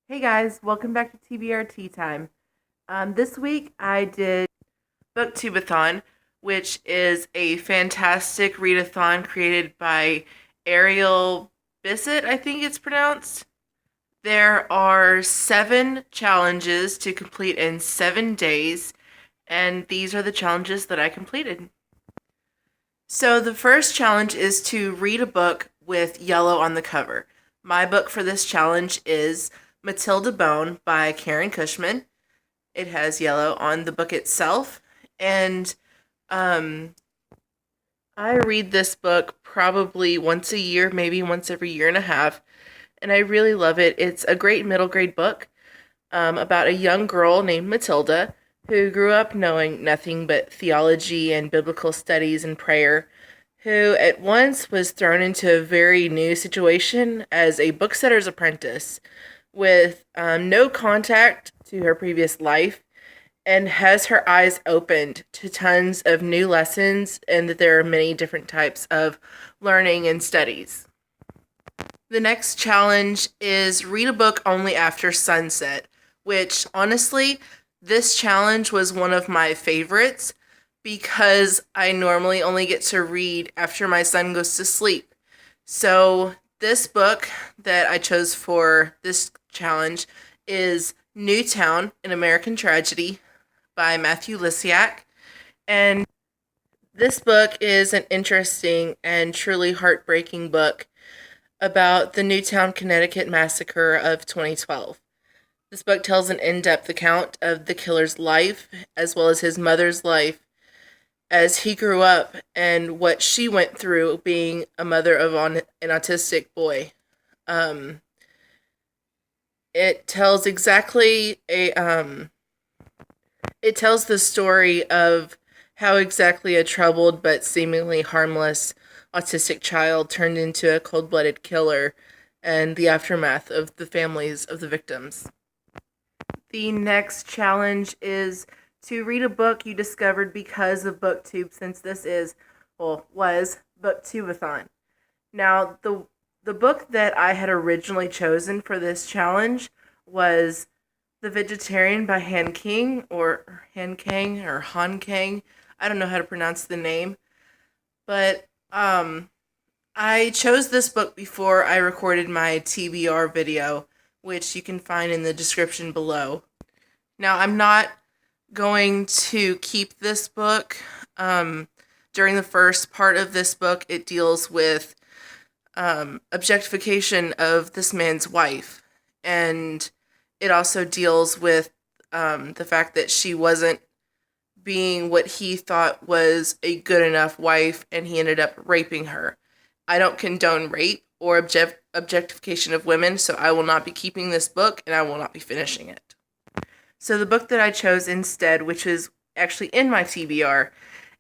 Hey guys, welcome back to TBRT time. This week I did BookTube-A-Thon, which is a fantastic readathon created by Ariel Bissett, I think it's pronounced. There are 7 challenges to complete in 7 days, and these are the challenges that I completed. So the first challenge is to read a book with yellow on the cover. My book for this challenge is Matilda Bone by Karen Cushman. It has yellow on the book itself, and um, I read this book probably once a year, maybe once every year and a half, and I really love it. It's a great middle grade book about a young girl named Matilda who grew up knowing nothing but theology and biblical studies and prayer, who at once was thrown into a very new situation as a booksetter's apprentice with no contact to her previous life, and has her eyes opened to tons of new lessons and that there are many different types of learning and studies. The next challenge is read a book only after sunset, which honestly, this challenge was one of my favorites because I normally only get to read after my son goes to sleep. So, this book that I chose for this challenge is Newtown, An American Tragedy by Matthew Lysiak. And this book is an interesting and truly heartbreaking book about the Newtown, Connecticut massacre of 2012. This book tells an in-depth account of the killer's life, as well as his mother's life, as he grew up and what she went through being a mother of an autistic boy. Um, it tells it tells the story of how exactly a troubled but seemingly harmless autistic child turned into a cold-blooded killer and the aftermath of the families of the victims. The next challenge is to read a book you discovered because of BookTube, since this was BookTube-A-Thon. Now, the book that I had originally chosen for this challenge was The Vegetarian by Han King, or Han Kang, or Han Kang. I don't know how to pronounce the name. But I chose this book before I recorded my TBR video, which you can find in the description below. Now, I'm not going to keep this book. During the first part of this book, it deals with objectification of this man's wife. And it also deals with the fact that she wasn't being what he thought was a good enough wife, and he ended up raping her. I don't condone rape or objectification of women, so I will not be keeping this book, and I will not be finishing it. So the book that I chose instead, which is actually in my TBR,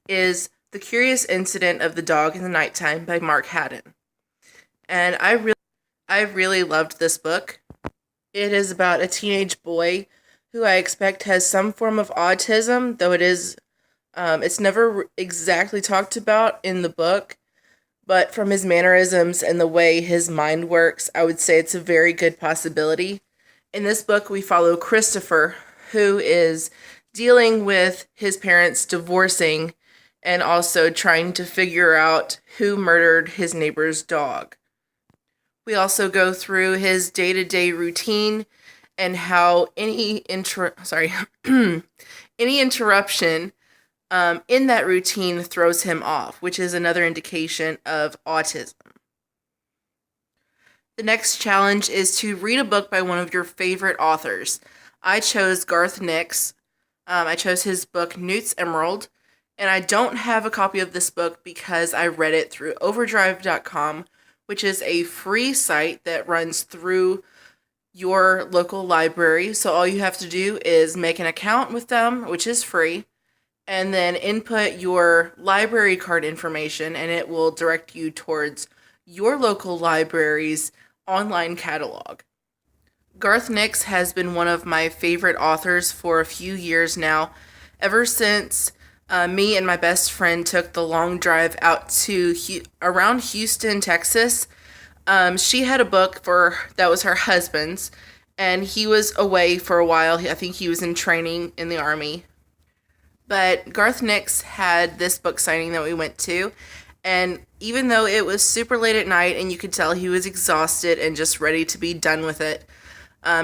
is The Curious Incident of the Dog in the Nighttime by Mark Haddon. And I really loved this book. It is about a teenage boy who I expect has some form of autism, though it's never exactly talked about in the book, but from his mannerisms and the way his mind works, I would say it's a very good possibility. In this book, we follow Christopher, who is dealing with his parents divorcing and also trying to figure out who murdered his neighbor's dog. We also go through his day-to-day routine and how any interruption in that routine throws him off, which is another indication of autism. The next challenge is to read a book by one of your favorite authors. I chose Garth Nix. I chose his book Newt's Emerald, and I don't have a copy of this book because I read it through overdrive.com, which is a free site that runs through your local library. So all you have to do is make an account with them, which is free, and then input your library card information, and it will direct you towards your local library's online catalog. Garth Nix has been one of my favorite authors for a few years now, ever since me and my best friend took the long drive out to around Houston, Texas. She had a book that was her husband's, and he was away for a while. I think he was in training in the Army. But Garth Nix had this book signing that we went to, and even though it was super late at night and you could tell he was exhausted and just ready to be done with it,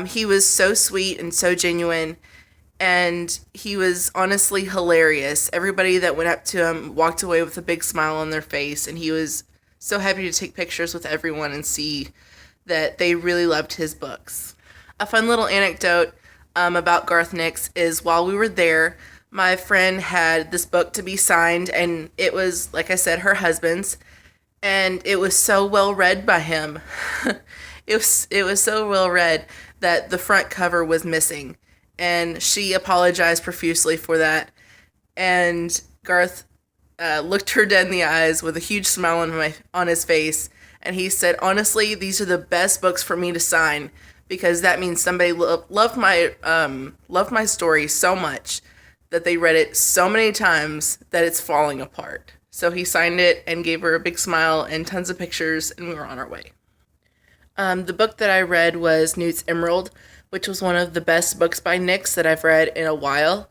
he was so sweet and so genuine, and he was honestly hilarious. Everybody that went up to him walked away with a big smile on their face, and he was so happy to take pictures with everyone and see that they really loved his books. A fun little anecdote about Garth Nix is while we were there, my friend had this book to be signed, and it was, like I said, her husband's, and it was so well read by him. It was so well read that the front cover was missing, and she apologized profusely for that. And Garth looked her dead in the eyes with a huge smile on his face, and he said, "Honestly, these are the best books for me to sign because that means somebody loved my story so much that they read it so many times that it's falling apart." So he signed it and gave her a big smile and tons of pictures, and we were on our way. The book that I read was Newt's Emerald, which was one of the best books by Nix that I've read in a while.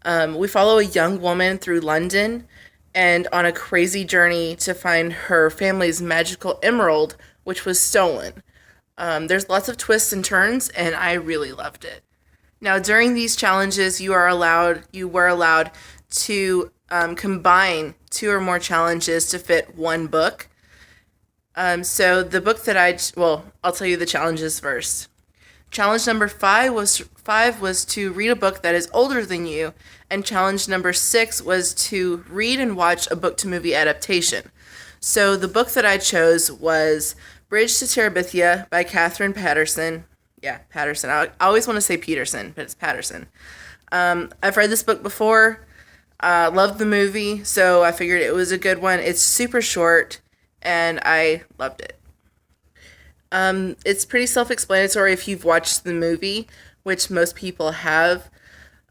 We follow a young woman through London and on a crazy journey to find her family's magical emerald, which was stolen. There's lots of twists and turns, and I really loved it. Now, during these challenges, you were allowed to combine 2 or more challenges to fit one book. So the book that I'll tell you the challenges first. Challenge number 5 was to read a book that is older than you, and challenge number 6 was to read and watch a book-to-movie adaptation. So the book that I chose was Bridge to Terabithia by Catherine Patterson. Yeah, Patterson. I always want to say Peterson, but it's Patterson. I've read this book before. Loved the movie, so I figured it was a good one. It's super short, and I loved it. It's pretty self-explanatory if you've watched the movie, which most people have.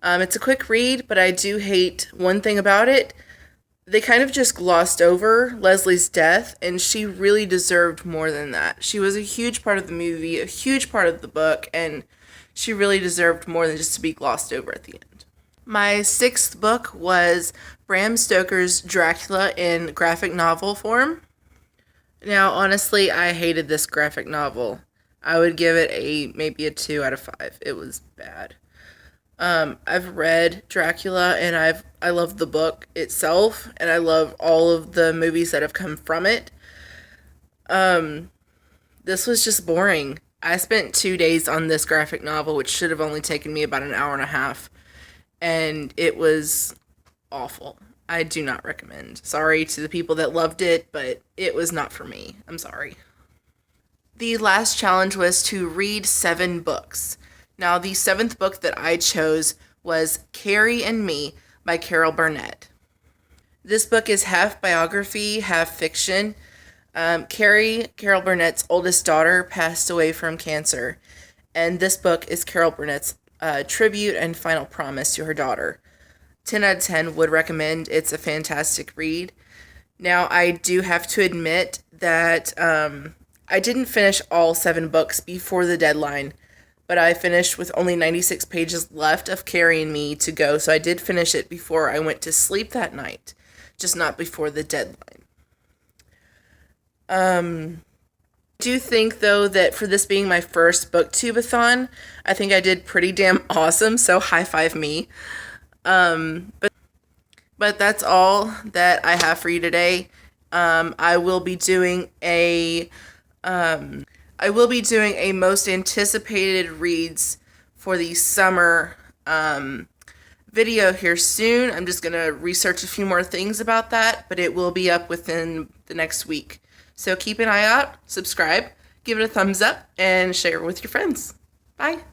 It's a quick read, but I do hate one thing about it. They kind of just glossed over Leslie's death, and she really deserved more than that. She was a huge part of the movie, a huge part of the book, and she really deserved more than just to be glossed over at the end. My 6th book was Bram Stoker's Dracula in graphic novel form. Now, honestly, I hated this graphic novel. I would give it maybe a 2 out of 5. It was bad. I've read Dracula, and I love the book itself, and I love all of the movies that have come from it. This was just boring. I spent 2 days on this graphic novel, which should have only taken me about an hour and a half, and it was awful. I do not recommend. Sorry to the people that loved it, but it was not for me. I'm sorry. The last challenge was to read 7 books. Now, the 7th book that I chose was Carrie and Me by Carol Burnett. This book is half biography, half fiction. Carol Burnett's oldest daughter, passed away from cancer, and this book is Carol Burnett's tribute and final promise to her daughter. 10 out of 10 would recommend. It's a fantastic read. Now, I do have to admit that I didn't finish all 7 books before the deadline, but I finished with only 96 pages left of Carrie and Me to go, so I did finish it before I went to sleep that night, just not before the deadline. I do think, though, that for this being my first BookTube-A-Thon, I think I did pretty damn awesome, so high five me. But that's all that I have for you today. I will be doing a most anticipated reads for the summer video here soon. I'm just going to research a few more things about that, but it will be up within the next week. So keep an eye out, subscribe, give it a thumbs up, and share it with your friends. Bye.